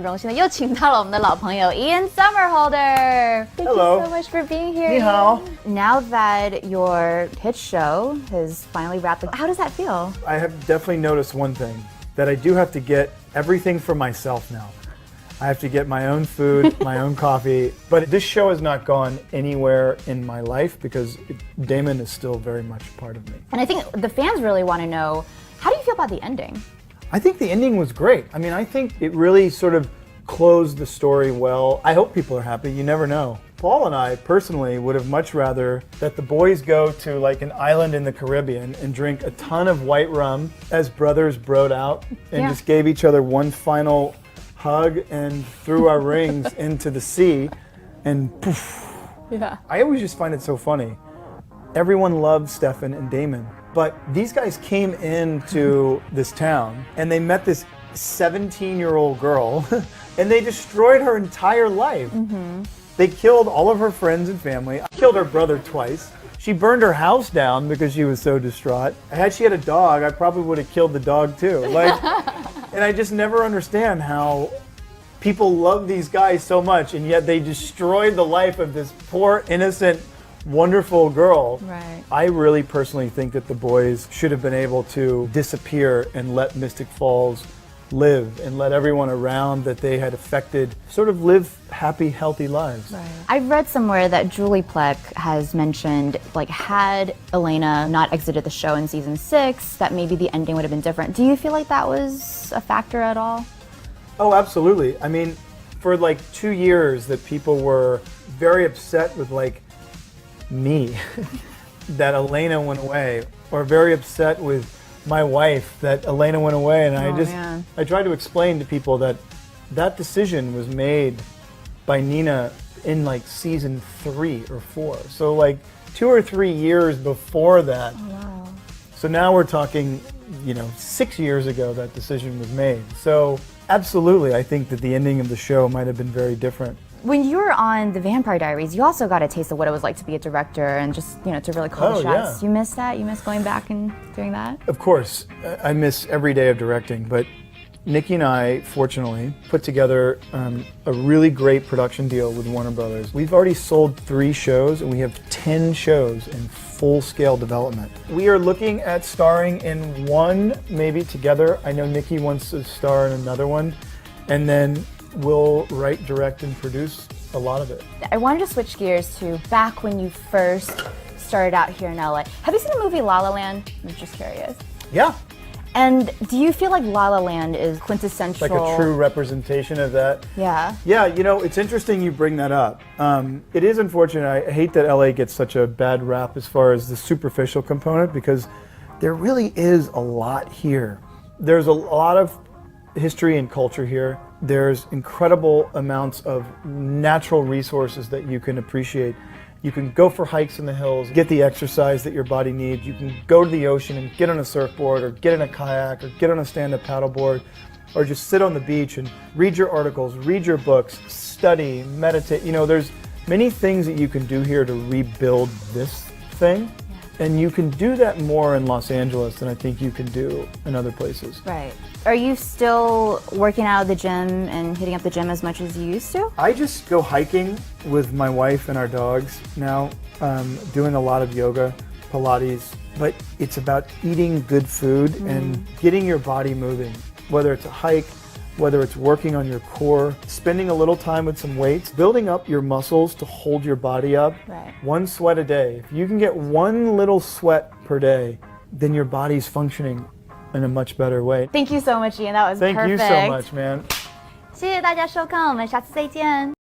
荣幸的又请到了我们的老朋友 Ian Somerhalder. Thank Hello. you so much for being here. 你好. Now that your hit show has finally wrapped up, how does that feel? I have definitely noticed one thing, that I do have to get everything for myself now. I have to get my own food, my own coffee, but this show has not gone anywhere in my life because Damon is still very much part of me. And I think the fans really want to know, how do you feel about the ending? I think the ending was great. I mean, I think it really sort of closed the story well. I hope people are happy, you never know. Paul and I personally would have much rather that the boys go to like an island in the Caribbean and drink a ton of white rum as brothers broed out and just gave each other one final hug and threw our rings into the sea and poof. Yeah. I always just find it so funny. Everyone loves Stefan and Damon, but these guys came into this town and they met this 17-year-old girl and they destroyed her entire life. Mm-hmm. They killed all of her friends and family. I killed her brother twice. She burned her house down because she was so distraught. Had she had a dog, I probably would have killed the dog too. Like, and I just never understand how people love these guys so much and yet they destroyed the life of this poor, innocent, wonderful girl. Right. I really personally think that the boys should have been able to disappear and let Mystic Falls live and let everyone around that they had affected sort of live happy, healthy lives. Right. I've read somewhere that Julie Plec has mentioned, like, had Elena not exited the show in season 6, that maybe the ending would have been different. Do you feel like that was a factor at all? Oh, absolutely. I mean, for like 2 years that people were very upset with like me that Elena went away, or very upset with my wife that Elena went away, and I tried to explain to people that that decision was made by Nina in like season 3 or 4, so like 2 or 3 years before that. Oh, wow. So now we're talking, 6 years ago that decision was made. So absolutely, I think that the ending of the show might have been very different. When you were on The Vampire Diaries, you also got a taste of what it was like to be a director and just, to really call the shots. Yeah. You miss that? You miss going back and doing that? Of course, I miss every day of directing, but Nikki and I, fortunately, put together a really great production deal with Warner Brothers. We've already sold 3 shows, and we have 10 shows in full-scale development. We are looking at starring in one, maybe together. I know Nikki wants to star in another one, and then we'll write, direct, and produce a lot of it. I wanted to switch gears to back when you first started out here in LA. Have you seen the movie La La Land? I'm just curious. Yeah. And do you feel like La La Land is quintessential? Like a true representation of that? Yeah. Yeah, it's interesting you bring that up. It is unfortunate. I hate that LA gets such a bad rap as far as the superficial component, because there really is a lot here. There's a lot of history and culture here. There's incredible amounts of natural resources that you can appreciate. You can go for hikes in the hills, get the exercise that your body needs. You can go to the ocean and get on a surfboard, or get in a kayak, or get on a stand-up paddleboard, or just sit on the beach and read your articles, read your books, study, meditate. There's many things that you can do here to rebuild this thing. And you can do that more in Los Angeles than I think you can do in other places. Right. Are you still working out of the gym and hitting up the gym as much as you used to? I just go hiking with my wife and our dogs now, doing a lot of yoga, Pilates, but it's about eating good food and getting your body moving, whether it's a hike, whether it's working on your core, spending a little time with some weights, building up your muscles to hold your body up. Right. 1 sweat a day. If you can get 1 little sweat per day, then your body's functioning in a much better way. Thank you so much, Ian. That was perfect. Thank you so much, man. 谢谢大家收看，我们下次再见。